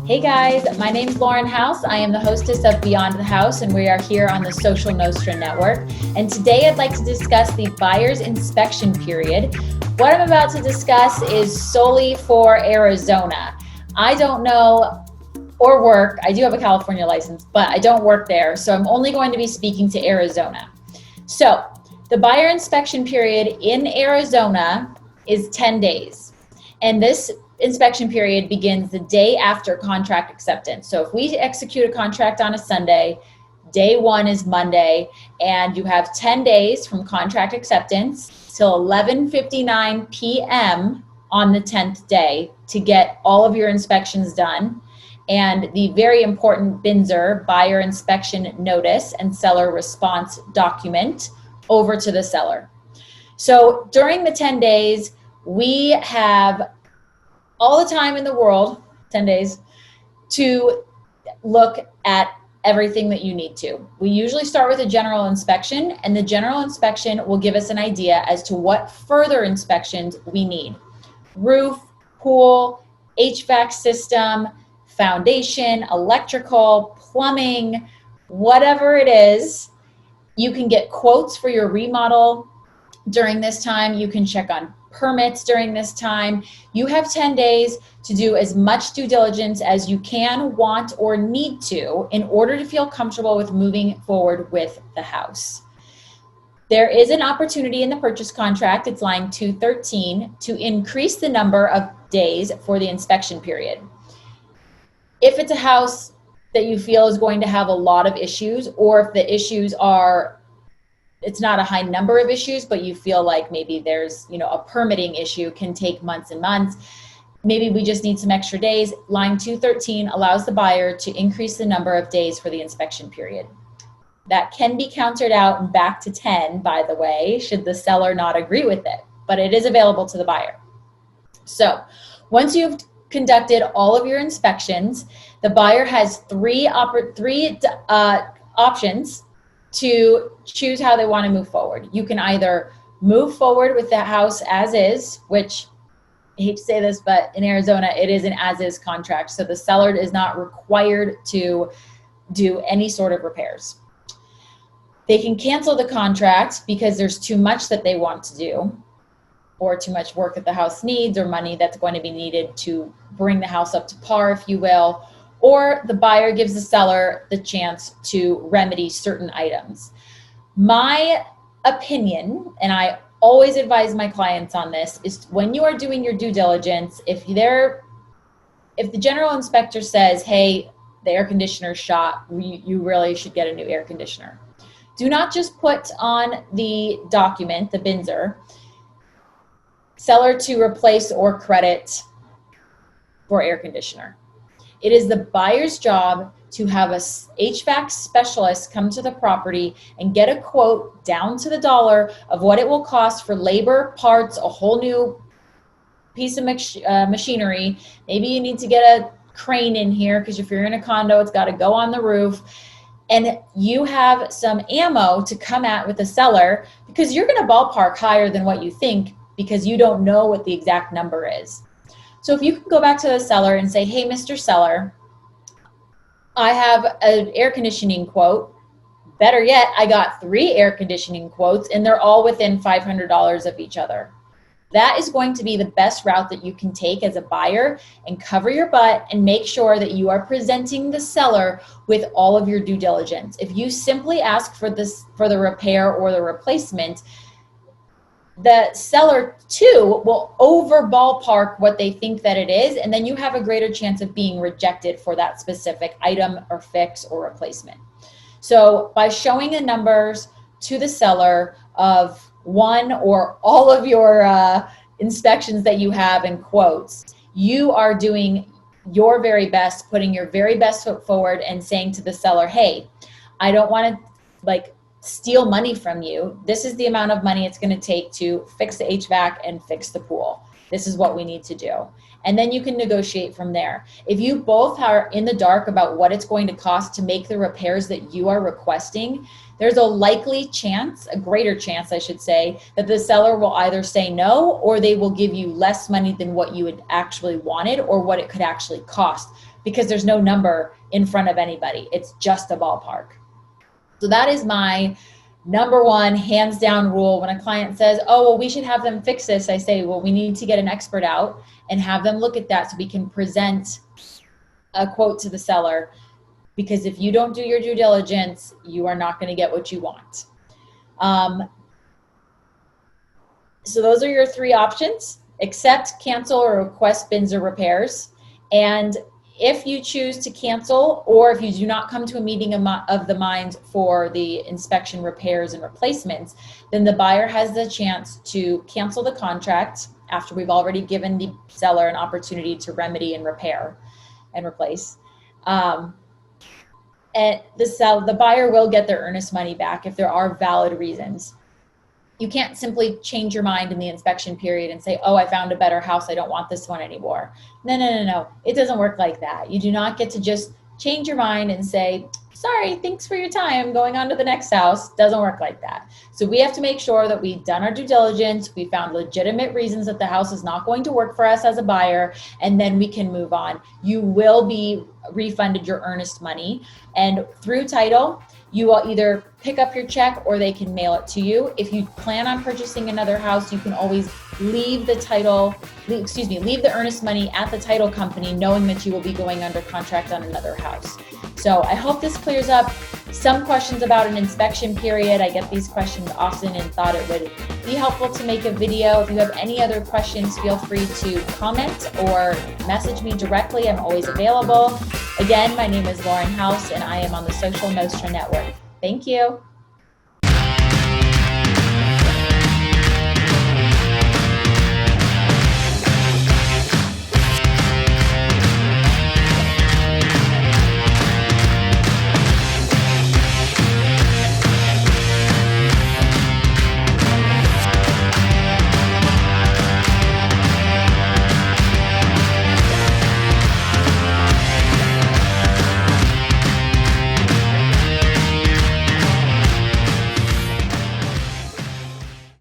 Hey guys, my name's Lauren House. I am the hostess of Beyond the House, and we are here on the Social Nostra Network. And today I'd like to discuss the buyer's inspection period. What I'm about to discuss is solely for Arizona. I don't know or work, I do have a California license, but I don't work there. So I'm only going to be speaking to Arizona. So the buyer inspection period in Arizona is 10 days. And this inspection period begins the day after contract acceptance. So if we execute a contract on a Sunday, day one is Monday, and you have 10 days from contract acceptance till 11:59 p.m. on the 10th day to get all of your inspections done, and the very important BINSR, buyer inspection notice and seller response document, over to the seller. So during the 10 days, we have all the time in the world, 10 days, to look at everything that you need to. We usually start with a general inspection, and the general inspection will give us an idea as to what further inspections we need. Roof, pool, HVAC system, foundation, electrical, plumbing, whatever it is. You can get quotes for your remodel during this time. You can check on permits during this time. You have 10 days to do as much due diligence as you can, want, or need to in order to feel comfortable with moving forward with the house. There is an opportunity in the purchase contract, it's line 213, to increase the number of days for the inspection period. If it's a house that you feel is going to have a lot of issues, or if the issues are, it's not a high number of issues, but you feel like maybe there's, a permitting issue can take months and months. Maybe we just need some extra days. Line 213 allows the buyer to increase the number of days for the inspection period. That can be countered out and back to 10, by the way, should the seller not agree with it, but it is available to the buyer. So once you've conducted all of your inspections, the buyer has three options to choose how they want to move forward. You can either move forward with the house as is, which I hate to say this, but in Arizona, it is an as-is contract. So the seller is not required to do any sort of repairs. They can cancel the contract because there's too much that they want to do, or too much work that the house needs, or money that's going to be needed to bring the house up to par, if you will. Or the buyer gives the seller the chance to remedy certain items. My opinion, and I always advise my clients on this, is when you are doing your due diligence, if the general inspector says, hey, the air conditioner's shot, you really should get a new air conditioner. Do not just put on the document, the BINSR, seller to replace or credit for air conditioner. It is the buyer's job to have a HVAC specialist come to the property and get a quote down to the dollar of what it will cost for labor, parts, a whole new piece of machinery. Maybe you need to get a crane in here because if you're in a condo, it's got to go on the roof. And you have some ammo to come at with the seller because you're going to ballpark higher than what you think because you don't know what the exact number is. So if you can go back to the seller and say, hey, Mr. Seller, I have an air conditioning quote. Better yet, I got 3 air conditioning quotes and they're all within $500 of each other. That is going to be the best route that you can take as a buyer and cover your butt and make sure that you are presenting the seller with all of your due diligence. If you simply ask for the repair or the replacement, the seller too will over ballpark what they think that it is, and then you have a greater chance of being rejected for that specific item or fix or replacement. So by showing the numbers to the seller of one or all of your inspections that you have in quotes, you are doing your very best, putting your very best foot forward and saying to the seller, hey, I don't want to steal money from you. This is the amount of money it's going to take to fix the HVAC and fix the pool. This is what we need to do. and then you can negotiate from there. If you both are in the dark about what it's going to cost to make the repairs that you are requesting, there's a likely chance, a greater chance I should say, that the seller will either say no, or they will give you less money than what you had actually wanted or what it could actually cost, because there's no number in front of anybody. It's just a ballpark. So that is my number one hands down rule. When a client says, oh, well, we should have them fix this, I say, well, we need to get an expert out and have them look at that so we can present a quote to the seller. Because if you don't do your due diligence, you are not going to get what you want. So those are your three options: accept, cancel, or request bins or repairs. And if you choose to cancel, or if you do not come to a meeting of the minds for the inspection, repairs, and replacements, then the buyer has the chance to cancel the contract after we've already given the seller an opportunity to remedy and repair and replace. And the buyer will get their earnest money back if there are valid reasons. You can't simply change your mind in the inspection period and say, oh, I found a better house, I don't want this one anymore. No. It doesn't work like that. You do not get to just change your mind and say, sorry, thanks for your time, going on to the next house. Doesn't work like that. So we have to make sure that we've done our due diligence, we found legitimate reasons that the house is not going to work for us as a buyer, and then we can move on. You will be refunded your earnest money, and through title, you will either pick up your check or they can mail it to you. If you plan on purchasing another house, you can always leave the earnest money at the title company, knowing that you will be going under contract on another house. So I hope this clears up some questions about an inspection period. I get these questions often and thought it would be helpful to make a video. If you have any other questions, feel free to comment or message me directly. I'm always available. Again, my name is Lauren House, and I am on the Social Nostra Network. Thank you.